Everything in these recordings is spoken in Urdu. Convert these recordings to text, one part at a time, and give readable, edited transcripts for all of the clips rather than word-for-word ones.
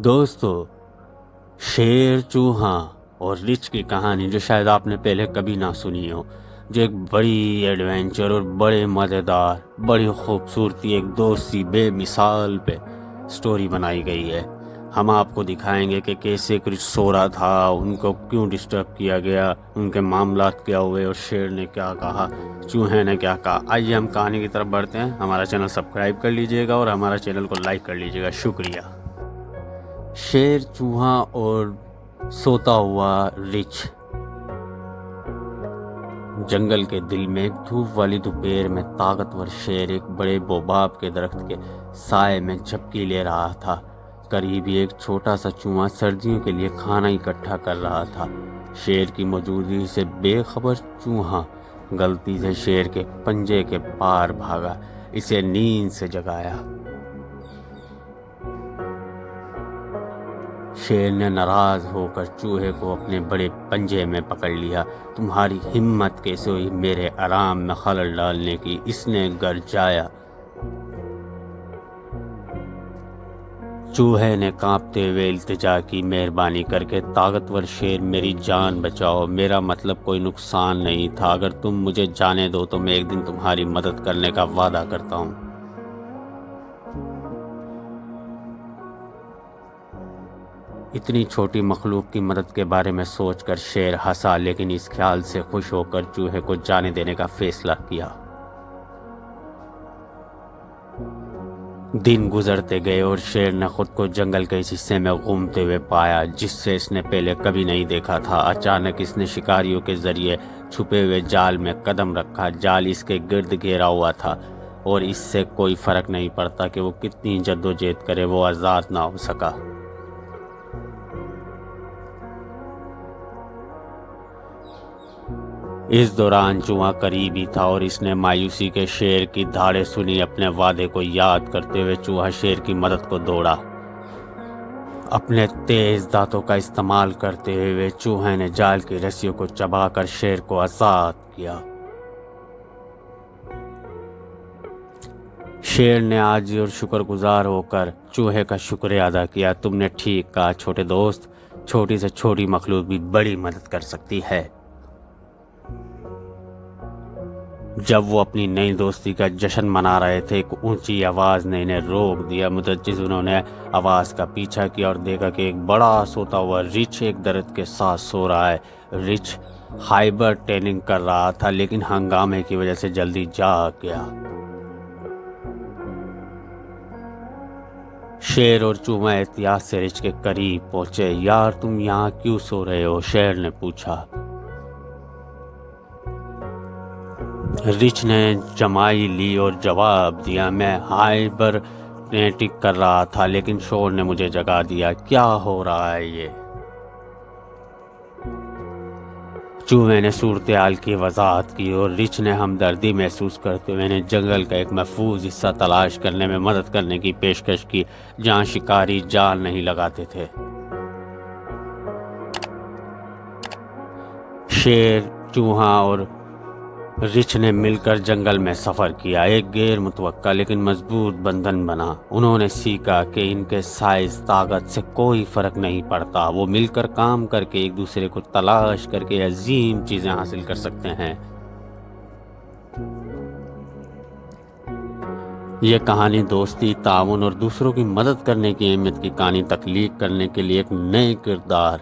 دوستو، شیر چوہا اور رچ کی کہانی جو شاید آپ نے پہلے کبھی نہ سنی ہو، جو ایک بڑی ایڈونچر اور بڑے مزیدار، بڑی خوبصورتی، ایک دوستی بے مثال پہ سٹوری بنائی گئی ہے۔ ہم آپ کو دکھائیں گے کہ کیسے ایک رچ سو رہا تھا، ان کو کیوں ڈسٹرب کیا گیا، ان کے معاملات کیا ہوئے اور شیر نے کیا کہا، چوہے نے کیا کہا۔ آئیے ہم کہانی کی طرف بڑھتے ہیں۔ ہمارا چینل سبسکرائب کر لیجئے گا اور ہمارا چینل کو لائک کر لیجئے گا۔ شکریہ۔ شیر، چوہا اور سوتا ہوا رچ۔ جنگل کے دل میں ایک دھوپ والی دوپہر میں طاقتور شیر ایک بڑے بوباب کے درخت کے سائے میں جھپکی لے رہا تھا۔ قریب ہی ایک چھوٹا سا چوہا سردیوں کے لیے کھانا اکٹھا کر رہا تھا۔ شیر کی موجودگی سے بے خبر چوہا غلطی سے شیر کے پنجے کے پار بھاگا، اسے نیند سے جگایا۔ شیر نے ناراض ہو کر چوہے کو اپنے بڑے پنجے میں پکڑ لیا۔ تمہاری ہمت کیسے ہوئی میرے آرام میں خلل ڈالنے کی، اس نے گرجایا۔ چوہے نے کانپتے ہوئے التجا کی، مہربانی کر کے طاقتور شیر میری جان بچاؤ، میرا مطلب کوئی نقصان نہیں تھا، اگر تم مجھے جانے دو تو میں ایک دن تمہاری مدد کرنے کا وعدہ کرتا ہوں۔ اتنی چھوٹی مخلوق کی مدد کے بارے میں سوچ کر شیر ہنسا، لیکن اس خیال سے خوش ہو کر چوہے کو جانے دینے کا فیصلہ کیا۔ دن گزرتے گئے اور شیر نے خود کو جنگل کے اس حصے میں گھومتے ہوئے پایا جس سے اس نے پہلے کبھی نہیں دیکھا تھا۔ اچانک اس نے شکاریوں کے ذریعے چھپے ہوئے جال میں قدم رکھا۔ جال اس کے گرد گھیرا ہوا تھا اور اس سے کوئی فرق نہیں پڑتا کہ وہ کتنی جدوجہد کرے، وہ آزاد نہ ہو سکا۔ اس دوران چوہا قریب ہی تھا اور اس نے مایوسی کے شیر کی دھاڑیں سنی۔ اپنے وعدے کو یاد کرتے ہوئے چوہا شیر کی مدد کو دوڑا۔ اپنے تیز دانتوں کا استعمال کرتے ہوئے چوہے نے جال کی رسیوں کو چبا کر شیر کو آزاد کیا۔ شیر نے عاجزی اور شکر گزار ہو کر چوہے کا شکریہ ادا کیا۔ تم نے ٹھیک کہا چھوٹے دوست، چھوٹی سے چھوٹی مخلوق بھی بڑی مدد کر سکتی ہے۔ جب وہ اپنی نئی دوستی کا جشن منا رہے تھے، ایک اونچی آواز نے انہیں روک دیا۔ متوجہ انہوں نے آواز کا پیچھا کیا اور دیکھا کہ ایک بڑا سوتا ہوا رچ ایک درخت کے ساتھ سو رہا ہے۔ رچ ہائبر ٹریننگ کر رہا تھا لیکن ہنگامے کی وجہ سے جلدی جاگ گیا۔ شیر اور چوہا احتیاط سے رچ کے قریب پہنچے۔ یار تم یہاں کیوں سو رہے ہو؟ شیر نے پوچھا۔ رچ نے جمائی لی اور جواب دیا، میں ہائبر ٹریننگ کر رہا تھا لیکن شور نے مجھے جگا دیا۔ کیا ہو رہا ہے یہ؟ چوہے نے صورتحال کی وضاحت کی اور رچ نے ہمدردی محسوس کرتے ہوئے انہیں جنگل کا ایک محفوظ حصہ تلاش کرنے میں مدد کرنے کی پیشکش کی جہاں شکاری جال نہیں لگاتے تھے۔ شیر، چوہا اور رچ نے مل کر جنگل میں سفر کیا۔ ایک غیر متوقع لیکن مضبوط بندھن بنا۔ انہوں نے سیکھا کہ ان کے سائز طاقت سے کوئی فرق نہیں پڑتا، وہ مل کر کام کر کے ایک دوسرے کو تلاش کر کے عظیم چیزیں حاصل کر سکتے ہیں۔ یہ کہانی دوستی، تعاون اور دوسروں کی مدد کرنے کی اہمیت کی کہانی تخلیق کرنے کے لیے ایک نئے کردار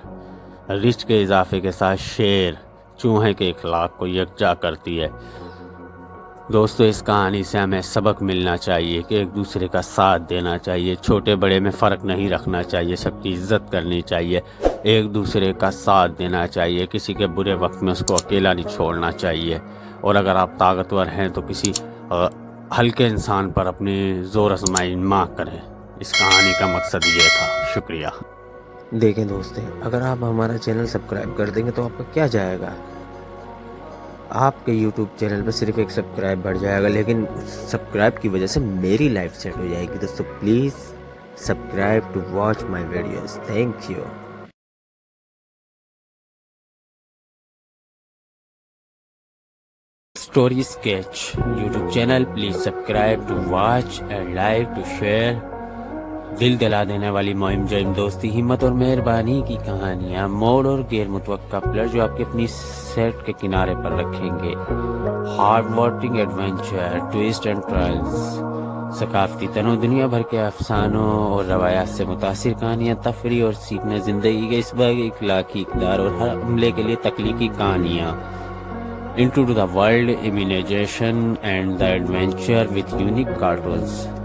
رچ کے اضافے کے ساتھ شیر چوہے کے اخلاق کو یکجا کرتی ہے۔ دوستو، اس کہانی سے ہمیں سبق ملنا چاہیے کہ ایک دوسرے کا ساتھ دینا چاہیے، چھوٹے بڑے میں فرق نہیں رکھنا چاہیے، سب کی عزت کرنی چاہیے، ایک دوسرے کا ساتھ دینا چاہیے، کسی کے برے وقت میں اس کو اکیلا نہیں چھوڑنا چاہیے، اور اگر آپ طاقتور ہیں تو کسی ہلکے انسان پر اپنی زور آزمائی ماں کریں۔ اس کہانی کا مقصد یہ تھا۔ شکریہ۔ دیکھیں دوستیں، اگر آپ ہمارا چینل سبسکرائب کر دیں گے تو آپ کا کیا جائے گا؟ آپ کے یوٹیوب چینل پہ صرف ایک سبسکرائب بڑھ جائے گا، لیکن سبسکرائب کی وجہ سے میری لائف سیٹ ہو جائے گی۔ دوستو please subscribe to watch my videos. Thank you. Story Sketch YouTube channel. Please subscribe to watch and like to share دل دلا دینے والی مہم جرم دوستی ہمت اور مہربانی کی کہانیاں، موڑ اور غیر متوقع پلٹ جو آپ کے اپنی سیٹ کے کنارے پر رکھیں گے، heartwarming adventure, twist and trials, ثقافتی تنوع، دنیا بھر کے افسانوں اور روایات سے متاثر کہانیاں، تفریح اور سیکھنے، زندگی کے اس بڑے اخلاقی اقدار اور ہر عملے کے لیے تخلیقی کہانیاں. Into the world, imagination and the adventure with unique cartoons.